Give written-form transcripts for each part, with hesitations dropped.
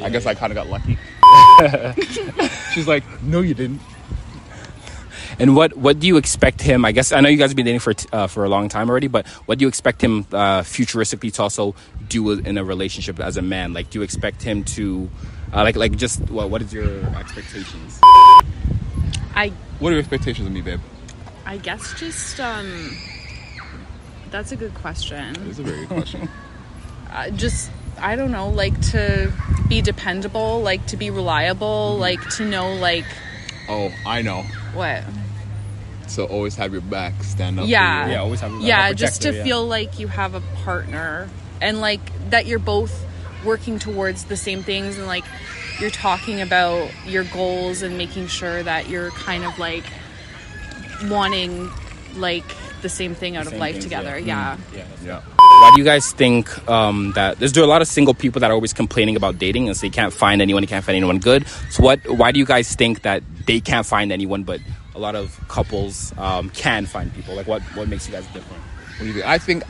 I guess I kind of got lucky. She's like, no, you didn't. And what do you expect him? I guess I know you guys have been dating for a long time already, but what do you expect him futuristically to also do in a relationship as a man? Like, do you expect him to what is your expectations? What are your expectations of me, babe? I guess just that's a good question. That is a very good question. I don't know, like to be dependable, like to be reliable, like to know, like. Oh, I know. What? So always have your back, stand up. Yeah. For you. Yeah, always have. Yeah, just to feel like you have a partner and like that you're both working towards the same things and like you're talking about your goals and making sure that you're kind of like wanting like the same thing out of life together. Yeah. Why do you guys think that there are a lot of single people that are always complaining about dating and say they can't find anyone good? So why do you guys think that they can't find anyone but a lot of couples can find people? Like what makes you guys different? What do you think? I think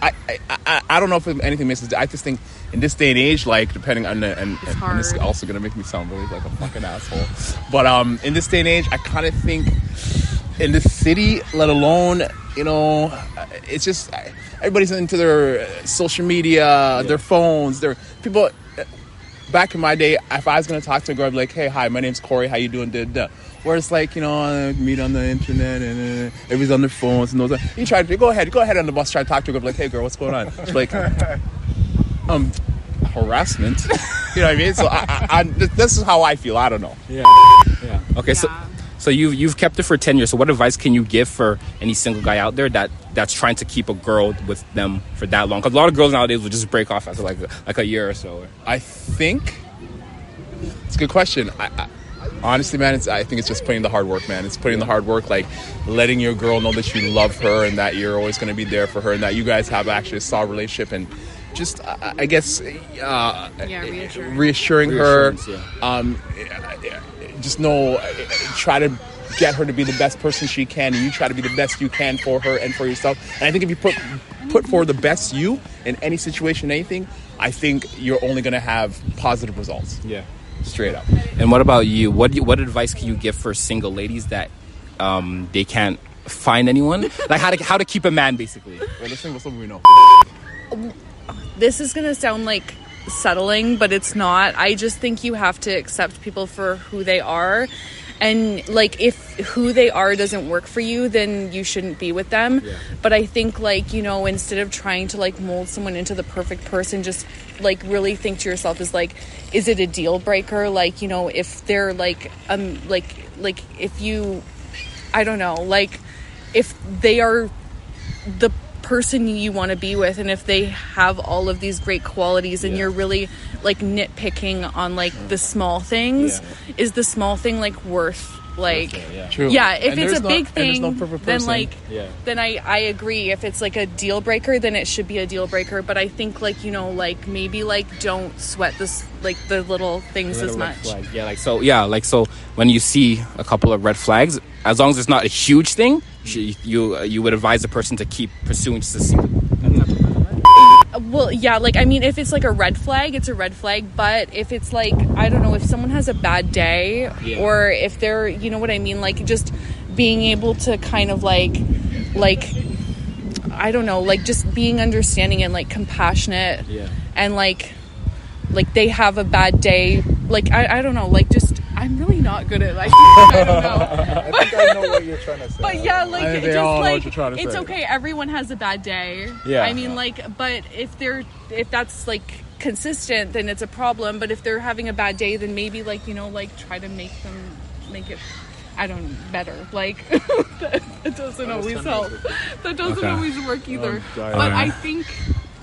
I don't know if anything makes it. I just think in this day and age, like depending on and this is also gonna make me sound really like a fucking asshole. But in this day and age, I kind of think in the city, let alone, you know, it's just everybody's into their social media, their phones, their people. Back in my day, if I was gonna talk to a girl, I'd be like, "Hey, hi, my name's Corey. How you doing?" Where it's like, you know, meet on the internet and everybody's on their phones and those. You try to go ahead on the bus, try to talk to a girl, like, "Hey, girl, what's going on?" She's like, harassment. You know what I mean? So I this is how I feel. I don't know. Yeah. Okay, so you've kept it for 10 years. So what advice can you give for any single guy out there that's trying to keep a girl with them for that long? Because a lot of girls nowadays will just break off after like a year or so. I think it's a good question. I honestly, man, I think it's just putting the hard work, man. It's putting the hard work, like letting your girl know that you love her and that you're always going to be there for her and that you guys have actually a solid relationship and just, I guess, reassuring her. Just know, try to get her to be the best person she can, and you try to be the best you can for her and for yourself. And I think if you put forward the best you in any situation, anything, I think you're only going to have positive results. Yeah. Straight up. And what about you? What advice can you give for single ladies that they can't find anyone? Like how to keep a man, basically. Well, let's think about something we know. This is going to sound like settling, but it's not. I just think you have to accept people for who they are. And like if who they are doesn't work for you, then you shouldn't be with them. Yeah. But I think like, you know, instead of trying to like mold someone into the perfect person, just like really think to yourself is like, is it a deal breaker? Like, you know, if they're like if you, I don't know, like if they are the person you want to be with and if they have all of these great qualities and you're really like nitpicking on like the small things, is the small thing like worth like True. Yeah, if and it's a big thing, then like then I agree. If it's like a deal breaker, then it should be a deal breaker. But I think like, you know, like maybe like don't sweat this like the little things as much. So when you see a couple of red flags, as long as it's not a huge thing, you would advise the person to keep pursuing just to see Well, yeah, like, I mean, if it's like a red flag, it's a red flag. But if it's like, I don't know, if someone has a bad day or if they're, you know what I mean? Like just being able to kind of like, I don't know, like just being understanding and like compassionate and like they have a bad day. Like, I don't know, like just, I'm really not good at like, I don't know. I think I know what you're trying to say. But yeah, like I just like it's say. okay. Everyone has a bad day. Yeah. I mean, like, but if that's like consistent, then it's a problem. But if they're having a bad day, then maybe like, you know, like try to make it, I don't know, better. Like that doesn't always help. That doesn't always work either. But I think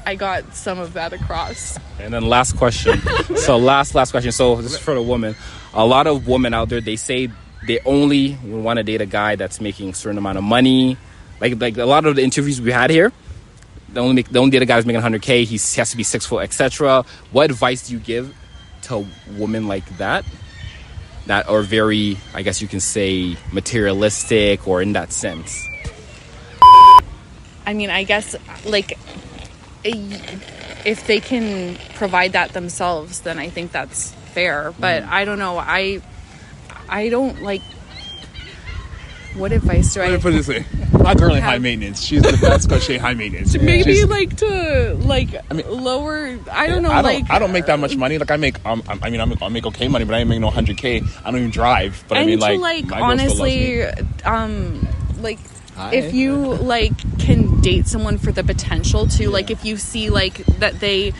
I got some of that across. And then last question. So last question. So this is for the woman. A lot of women out there, they say they only want to date a guy that's making a certain amount of money. Like a lot of the interviews we had here, they only date a guy that's making 100K. He has to be 6 foot, etc. What advice do you give to women like that are very, I guess you can say, materialistic or in that sense? I mean, I guess like if they can provide that themselves, then I think that's fair. But I don't know. I don't like. What advice do Let I? me put it this way: my girl ain't high maintenance. She's the best because she ain't high maintenance. Maybe She's- like to like lower. I don't know. I don't make that much money. Like I make, I make okay money, but I ain't make no 100K. I don't even drive. But and I mean, to like my girl still loves honestly, me. like Hi. if you like can date someone for the potential to, like if you see like that they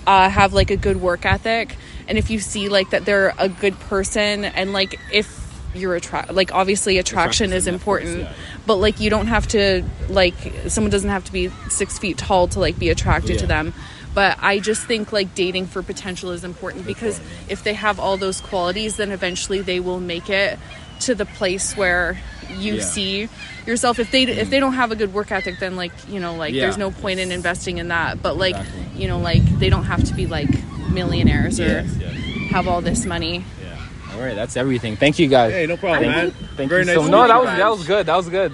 have like a good work ethic, and if you see like that they're a good person, and like if you're like obviously attraction is important, but like you don't have to, like someone doesn't have to be 6 feet tall to like be attracted to them. But I just think like dating for potential is important, because if they have all those qualities, then eventually they will make it to the place where you see yourself. If they don't have a good work ethic, then like, you know, like there's no point in investing in that. But like, you know, like they don't have to be like millionaires or have all this money. All right, that's everything. Thank you guys. Hey, no problem, man. Thank Very you nice so to No, meet you that was good. That's good.